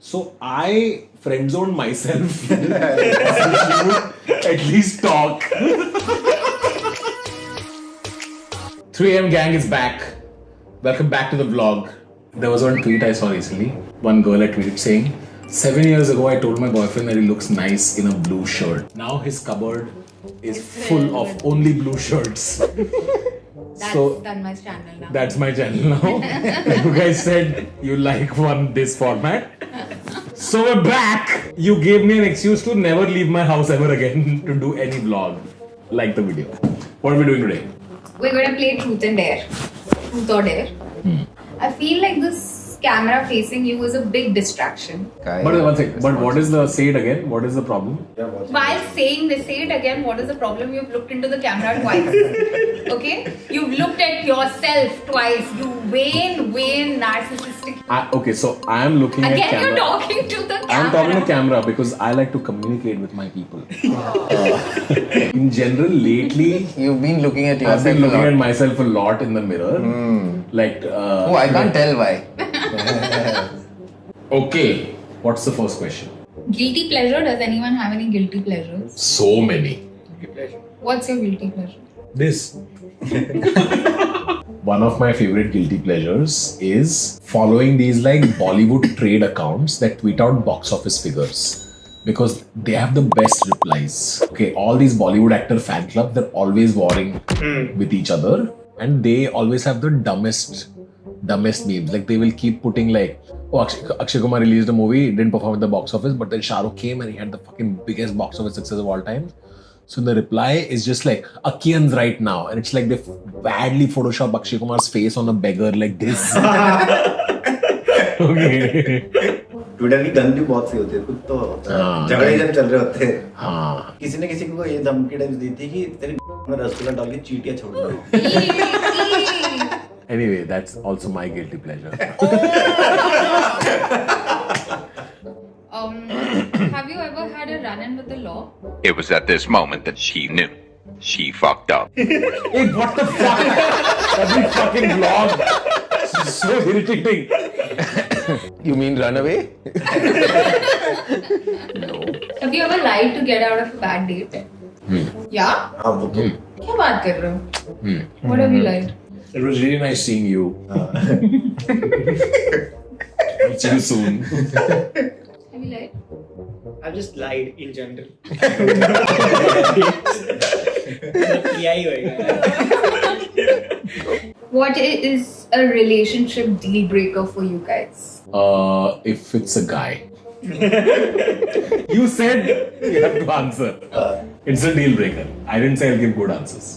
So I friend zoned myself. So she would at least talk. 3am gang is back. Welcome back to the vlog. There was one tweet I saw recently. One girl had tweeted saying, 7 years ago I told my boyfriend that he looks nice in a blue shirt. Now his cupboard is full of only blue shirts. That's Tanmay's channel now. That's my channel now. You guys said you like this format. So we're back. You gave me an excuse to never leave my house ever again to do any vlog. Like the video. What are we doing today? We're going to play Truth and Dare. Truth or Dare. I feel like this camera facing you is a big distraction. But one second. But what is the, say it again, what is the problem? While saying this, say it again, what is the problem? You've looked into the camera twice. Okay? You've looked at yourself twice. You vain, narcissistic. Okay, so I am looking at Again, camera. you're talking to the camera. I'm talking to camera because I like to communicate with my people. In general, lately, You've been looking at I've yourself been looking a lot. at myself a lot in the mirror. Like, Oh, I can't tell why. okay, what's the first question? Guilty pleasure? Does anyone have any guilty pleasures? So many. What's your guilty pleasure? This. One of my favorite guilty pleasures is following these like Bollywood trade accounts that tweet out box office figures. Because they have the best replies. Okay, all these Bollywood actor fan clubs, they're always warring with each other. And they always have the dumbest memes. Like they will keep putting like, oh, Akshay Kumar released a movie, didn't perform at the box office, but then Shah Rukh came and he had the fucking biggest box office success of all time. So the reply is just like, Akian's right now. And it's like they badly Photoshop Akshay Kumar's face on a beggar like this. Okay. Twitter की gun भी बहुत सी होती है, कुछ तो होता है, झगड़े जब चल रहे होते हैं, हाँ. किसी ने किसी को ये धमकी टाइप्स दी थी कि तेरी में रसगुल्ला डाल के चींटियां छोड़ दो. Anyway, that's also my guilty pleasure. Have you ever had a run-in with the law? It was at this moment that she knew. She fucked up. Hey, what the fuck? Every fucking vlog. This is so irritating. You mean run away? No. Have you ever lied to get out of a bad date? Yeah? हाँ वो तो क्या बात कर रहे हो? What have you lied? It was really nice seeing you. See you soon. Have you lied? I've just lied in general. किया ही होएगा. What is a relationship deal breaker for you guys? If it's a guy. You said you have to answer. It's a deal breaker. I didn't say I'll give good answers.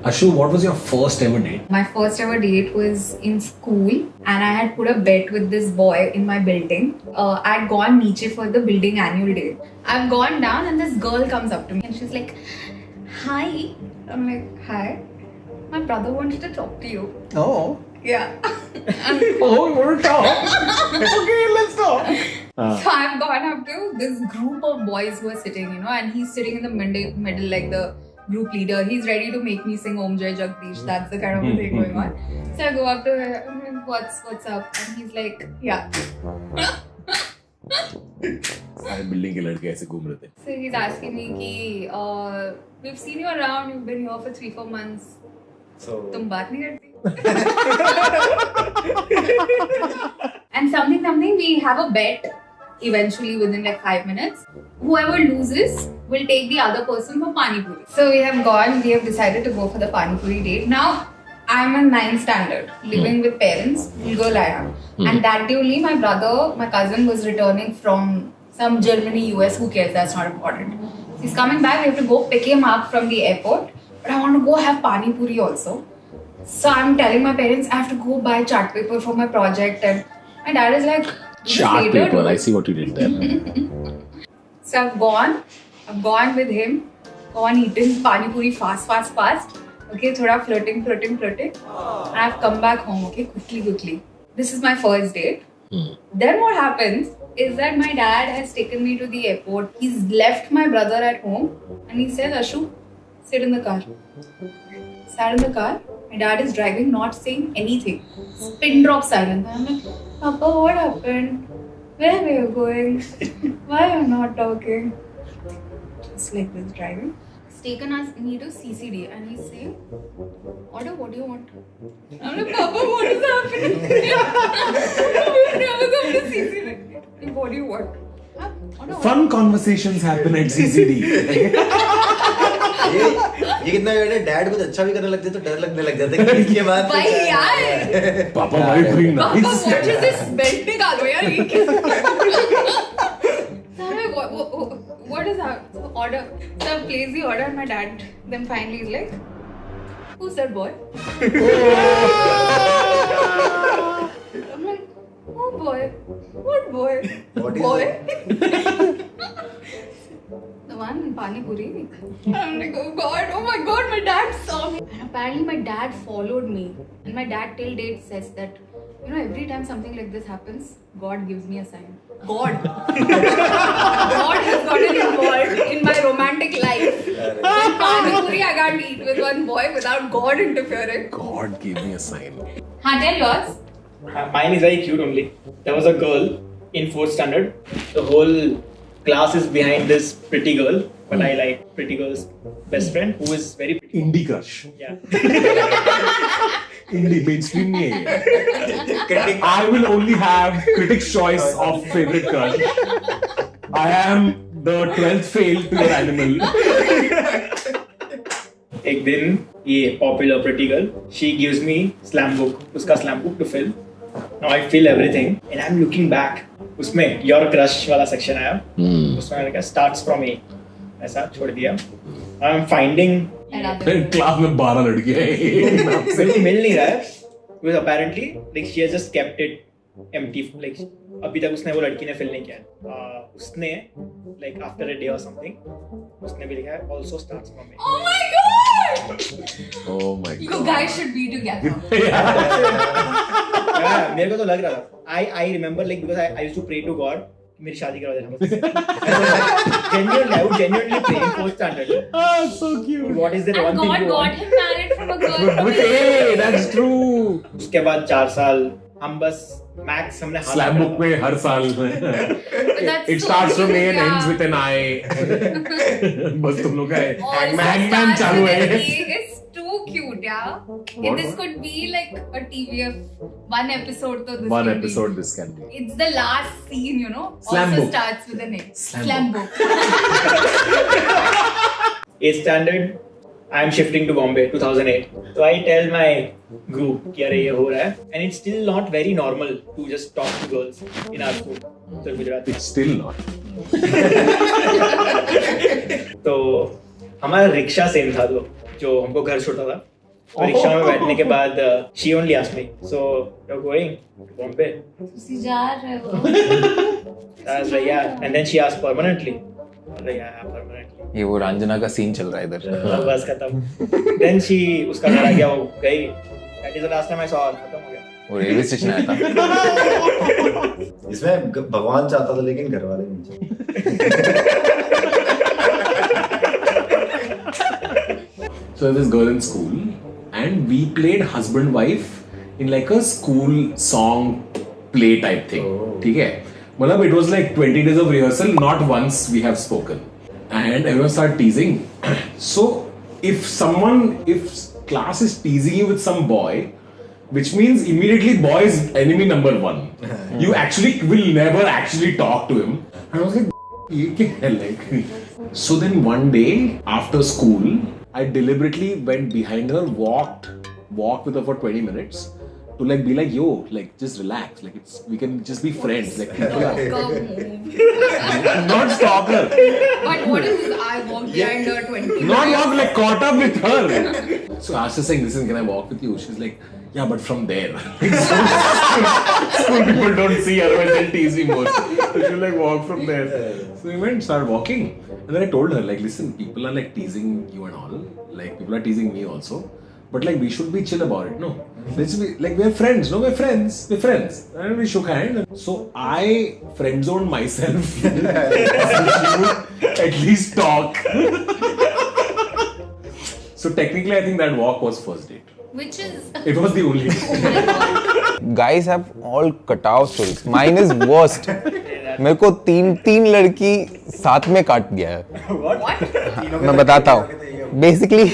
Ashu, what was your first ever date? My first ever date was in school and I had put a bet with this boy in my building. I had gone niche for the building annual day. I've gone down and this girl comes up to me and she's like, hi. I'm like, hi. My brother wanted to talk to you. Oh. Yeah. Oh, you want to talk? Okay, let's talk. So I've gone up to this group of boys who are sitting, and he's sitting in the middle like the group leader. He's ready to make me sing Om Jai Jagdish. That's the kind of a thing going on. So I go up to him, I'm like, what's up? And he's like, yeah. सारे building के लड़के ऐसे घूम रहे थे. So he's asking me कि we've seen you around, you've been here for 3-4 months. so तुम बात नहीं करती? And something we have a bet eventually within like 5 minutes. Whoever loses will take the other person for pani puri. So we have decided to go for the pani puri date. Now I'm in 9th standard, living with parents, girl I am. And that day only my cousin was returning from some Germany, US, who cares, that's not important. He's coming back, we have to go pick him up from the airport. But I want to go have pani puri also. So I'm telling my parents I have to go buy chart paper for my project, and my dad is like, Chart later, paper. dude. I see what you did there. So I've gone with him, gone eating pani puri fast. Okay, thoda flirting. And I've come back home, okay, quickly. This is my first date. Then what happens is that my dad has taken me to the airport. He's left my brother at home and he says, Ashu, sit in the car. Sat in the car. My dad is driving, not saying anything. Pin drop silence. I'm like, Papa, what happened? Where are you going? Why are you not talking? Just like this driving. He's taken us me to CCD and he's saying, order what do you want? I'm like, Papa, what is happening? We've never come to CCD. Like, what do you want? Huh? Order what? Fun conversations happen at CCD. ये कितना बेटा dad कुछ अच्छा भी करने लगते तो डर लगने लग जाता है कि इसके बाद भाई यार Papa, why are you doing Papa, nice? what is this belt निकालो यार ये क्या? So I'm like, what is that? So order. So I place the order and my dad then finally is like, who's that boy? I'm like, oh boy. What boy? What is boy? The one in Pani Puri. I'm like, oh my god, my dad saw me. And apparently my dad followed me. And my dad till date says that, you know, every time something like this happens, God gives me a sign. God. God has gotten involved in my romantic life. In Pani Puri, I can't eat with one boy without God interfering. God gave me a sign. Tell yours. Mine is very cute only. There was a girl in 4th standard. The whole class is behind this pretty girl, but I like pretty girl's best friend who is very pretty. Indie crush. Yeah. Indie mainstream nahi hai. I will only have critics' choice of favorite crush. I am the 12th fail to your animal. एक दिन ये popular pretty girl, she gives me slam book, उसका slam book to fill. Now I fill everything and I'm looking back. उसमें your crush वाला section आया. उसमें मैंने कहा starts from A. ऐसा छोड़ दिया. I'm finding क्लास में 12 लड़कियां हैं. मेरे को मिल नहीं रहा है. Because apparently like she has just kept it empty. Like अभी तक उसने वो लड़की ने fill नहीं किया. उसने like after a day or something उसने भी लिखा है also starts from A. Oh my god! Oh my You god. guys should be together. Yeah, मेरे को तो लग रहा था. I remember like because I used to pray to God मेरी शादी करा देना मुझसे. Genuinely, I would genuinely pray in 4th standard. Ah, so cute. What is the And one thing God you got want? him married from a girl. Hey, that's true. उसके बाद 4 साल हम बस मैक्स हमने हाथ Slam book में हर साल But that's it so starts from A and cute, ends yeah. with an I. बस तुम लोग का है. Also Hangman starts चालू with है. an A. It's too cute, yeah. This could be like a TVF one episode. So this One can episode Be. this can be. It's the last scene, you know. Slam also book. starts with an A. Slam book. 8th standard I am shifting to Bombay 2008. So I tell my group कि अरे ये हो रहा है and it's still not very normal to just talk to girls in our school. So Gujarat. It's still not. तो हमारा rickshaw same था जो हमको घर छोड़ता था. तो रिक्शा में बैठने के बाद she only asked me, so you're going to Bombay? तुसी जा रहे हो. I was like yeah, and then she asked permanently. I was like yeah, permanently. ये वो रंजना का सीन चल रहा है इधर. बस खत्म. Then she उसका घर आ गया वो गई. That is the last time I saw her. खत्म हो गया. वो रेलवे स्टेशन आया था. इसमें भगवान चाहता था लेकिन घर वाले नहीं चाहते. So there's this girl in school, and we played husband wife in like a school song play type thing. ठीक है? मतलब it was like 20 days of rehearsal, not once we have spoken, and everyone started teasing. So if class is teasing you with some boy, which means immediately boy is enemy number 1. You actually will never actually talk to him. And I was like, ये क्या है like? So then one day after school, I deliberately went behind her, walked with her for 20 minutes to like be like, yo, like just relax, like we can just be friends, like people are not stalker, But what is this? I walked behind her 20 not walk like caught up with her. So I was just saying, listen, can I walk with you? She's like, yeah, but from there. School people don't see, otherwise they'll tease me more. So she'll like walk from there. So we went, started walking. And then I told her, like, listen, people are like teasing you and all. Like, people are teasing me also. But like, we should be chill about it, no? Let's be, like, we're friends, no? We're friends. And we shook hands. So I friend zoned myself. So she would at least talk. So technically, I think that walk was first date. Which is. It was the only. Oh my god. Guys have all cutout stories. Mine is worst. मेरे को तीन लड़की साथ में काट गया है. मैं बताता हूँ. Basically,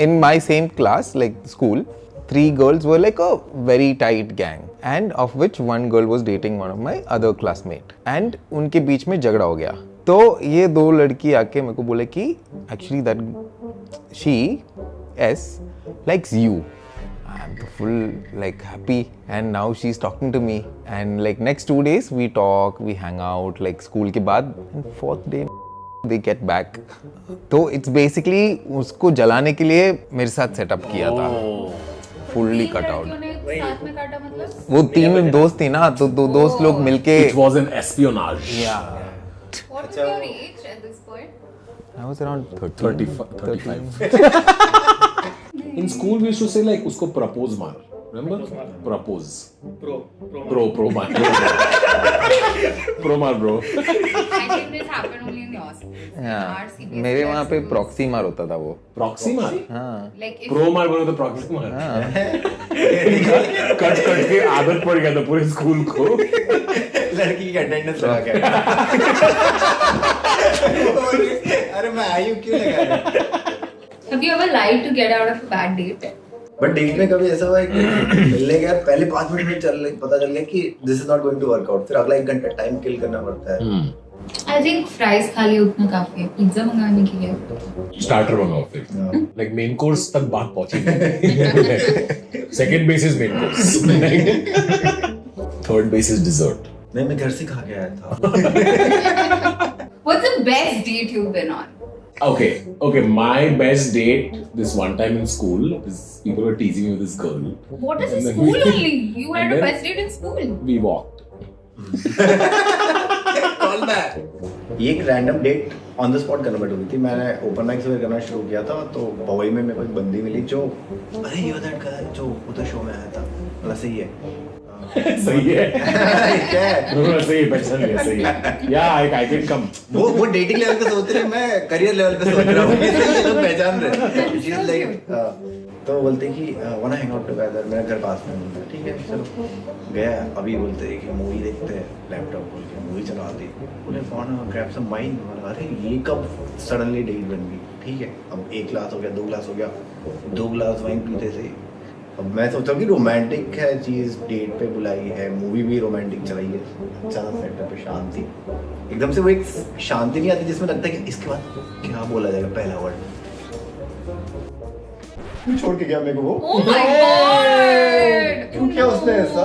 in my same class, like school, 3 girls were like a very tight gang, and of which one girl was dating one of my other classmate. And उनके बीच में झगड़ा हो गया. तो ये 2 लड़की आके मेरे को बोले कि actually that she S likes you. I'm full like happy, and now she's talking to me. And like next 2 days we talk, we hang out like school के बाद. And 4th day they get back. तो it's basically उसको जलाने के लिए मेरे साथ setup किया था. Fully cut out. साथ में काटा मतलब? वो 3 दोस्त थी ना, तो 2 दोस्त लोग मिलके. It was an espionage. Yeah. What was your age at this point? I was around 30. 35. In school we used to say like उसको propose मार. Remember? Propose. Pro मार. Pro मार bro. I think this happened only in your school. Yeah. मेरे वहाँ पे proxy मार होता था वो. Proxy मार. हाँ. Like if Pro मार बोलो तो proxy मार. कट के आदत पड़ गया था पूरे स्कूल को. लड़की की अटेंडेंस लगा के. अरे मैं आई हूँ क्यों लगा रहा? have you ever lied to get out of a bad date? But date में कभी ऐसा हुआ है कि मिलने गया पहले 5 मिनट में पता चल गया कि this is not going to work out, फिर अगला 1 घंटा टाइम किल करना पड़ता है. I think fries खा लिए उतना काफी है. पिज्जा मंगाने के लिए. Starter मंगाओ फिर. Like main course तक बात पहुंची नहीं. Second base is main course. Third base is dessert. नहीं, मैं घर से खा के आया था. What's the best date you've been on? Okay. My best date this one time in school is people were teasing me with this girl. What is a And then school we- only? You had and a then- best date in school. We walked. Call back. ये एक random date on the spot convert हुई थी. मैंने open mic से करना शुरू किया था, तो भवई में मेरे को एक बंदी मिली जो अरे ये दैट का जो उधर शो में आया था. मतलब सही है. सही है. क्या है? No, सही है, पहचान लिया, सही है. Yeah, I can come. वो डेटिंग लेवल पे सोच रहे हैं, मैं करियर लेवल पे सोच रहा हूँ. ये लोग पहचान रहे. She is like, तो बोलते कि वाना हैंग आउट टुगेदर. मेरा घर पास में है. ठीक है चलो गया. अभी बोलते हैं कि मूवी देखते हैं. लैपटॉप खोल के मूवी चला दी. बोले फोन ग्रैब सम वाइन. अरे ये कब सडनली डेट बन गई. ठीक है, अब 1 ग्लास हो गया, 2 ग्लास हो गया. 2 ग्लास वाइन पीते से अब मैं सोचा कि रोमांटिक है चीज, डेट पे बुलाई है, मूवी भी रोमांटिक चलाई है. अच्छा सेटअप पे शांति. एकदम से वो एक शांति नहीं आती जिसमें लगता है कि इसके बाद क्या बोला जाएगा पहला वर्ड. छोड़ के गया मेरे को वो. Oh my god! क्यों किया उसने ऐसा?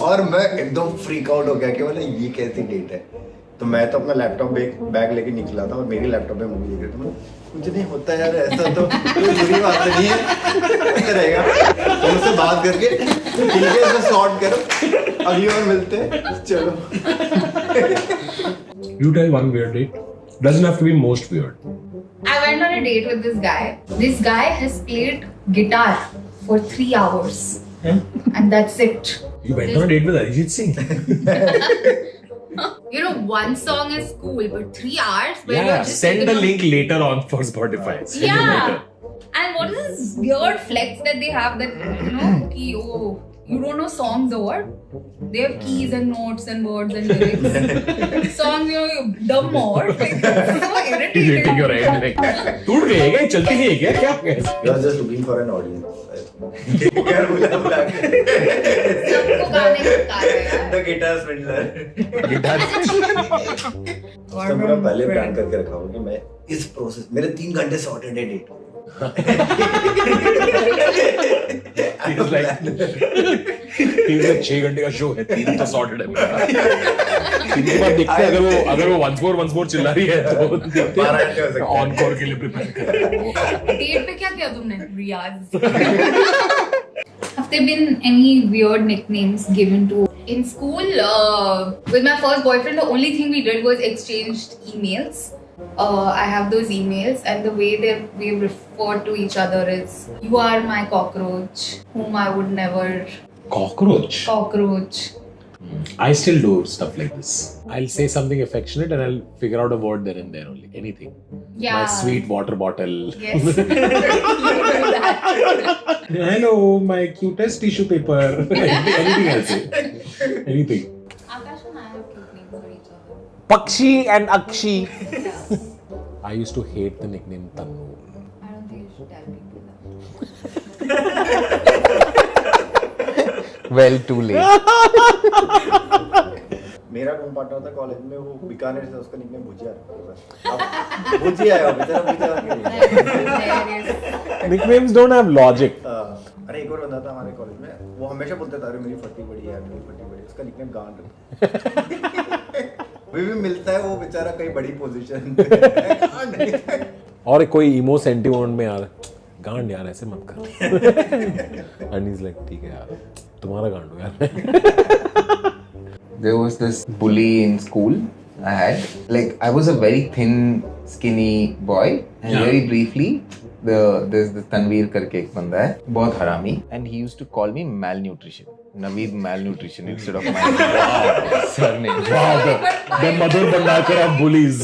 और मैं एकदम फ्रीक आउट हो गया कि बोले ये कैसी डेट है. तो मैं तो अपना लैपटॉप बैग लेके निकला था और मेरे लैपटॉप पे मूवी देख रही थी. कुछ नहीं होता यार, ऐसा तो कोई बुरी बात नहीं है, ऐसा रहेगा. तो उससे बात करके ठीक है इसको सॉर्ट करो, अगली बार मिलते हैं. चलो. You tell one weird date. Doesn't have to be most weird. I went on a date with this guy. This guy has played guitar for 3 hours. And that's it. You went on a date with Arijit Singh. You know, one song is cool, but 3 hours where you're Yeah, just send sitting the on- link later on for Spotify. Send it Yeah. later. And what is this weird flex that they have that, you know, ki, oh, you don't know songs or what? They have keys and notes and words and lyrics. Songs, you know, you dumb or like, so irritating. Irritating your head. Like, टूट गई है क्या? चलती नहीं है क्या? क्या? You are just looking for an audience. क्या बोला बुला के? सबको गाने का यार. The guitar swindler. गिटार. तो मेरा पहले प्लान करके रखा होगा कि मैं इस प्रोसेस मेरे 3 घंटे सॉर्टेड है डेट. Feels like 6 घंटे का शो है, 3 तो sorted है मेरा. 3 के बाद देखते हैं अगर वो once more चिल्ला रही है तो देखते 12 घंटे हो सकते हैं हैं. encore के लिए prepare करें. Date पे क्या किया तुमने? रियाज. Have there been any weird nicknames given to in school? With my first boyfriend, the only thing we did was exchanged emails. I have those emails, and the way that we refer to each other is, "You are my cockroach, whom I would never Cockroach. cockroach." I still do stuff like this. I'll say something affectionate and I'll figure out a word there and there only. Anything. Yeah. My sweet water bottle. Yes. You do that. Hello, my cutest tissue paper. Anything I'll say. Anything. Akash and I have cute names Pakshi and Akshi. I used to hate the nickname Tannu. I don't think you should tell people that. Well, too late. मेरा room partner था college में, वो बीकानेर से, उसका nickname भुजिया रखा था। अब भुजिया है वो, बेचारा भुजिया बन गया। Nicknames don't have logic. अरे एक और बंदा था हमारे कॉलेज में, वो हमेशा बोलता था अरे मेरी फटी बड़ी है, मेरी फटी बड़ी है, उसका निकनेम गांड रखा। अभी भी मिलता है वो बेचारा कहीं बड़ी पोजीशन पे। और कोई इमो सेंटिमेंट में यार गांड यार ऐसे मत कर। And he's like ठीक है यार तुम्हारा गांड हो यार। There was this bully in school I had. Like, I was a very thin, skinny boy. And Yeah. very briefly, there's this Tanveer करके एक बंदा है, बहुत हरामी. And he used to call me malnutrition. Naveed malnutrition instead of my surname. Wow, the Madhur Bhandakar of bullies.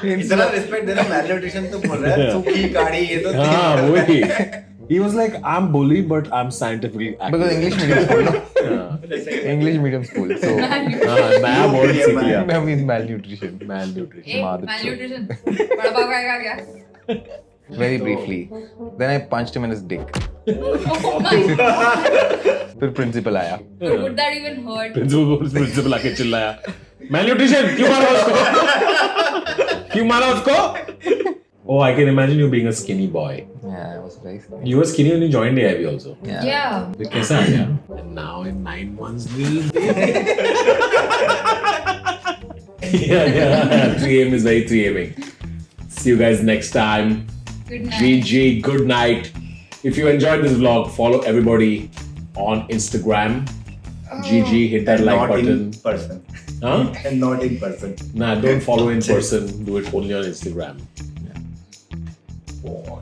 इतना respect देना, malnutrition तो बोल रहा है, सूखी काढ़ी ये तो। हाँ वही। He was like, I'm bully, but I'm scientifically accurate. Because English medium school, no? English medium school. So, नया word सीख लिया। Naveed malnutrition. Malnutrition. Malnutrition. बड़ा पापा का क्या? Very briefly. Then I punched him in his dick. Oh my god. फिर principal आया. Would that even hurt? Principal आके चिल्लाया Malnutrition क्यों मारा उसको? क्यों मारा उसको? Oh, I can imagine you being a skinny boy. Yeah, I was very skinny. You were skinny when you joined AIB also. Yeah. फिर कैसा आ गया? And now in 9 months, little baby. yeah. 3am is very 3aming. See you guys next time. Good night. GG, good night. If you enjoyed this vlog, follow everybody on Instagram. GG, hit that like Not button. in person. Huh? And not in person. Nah, don't follow in person. Do it only on Instagram. Yeah. Boy.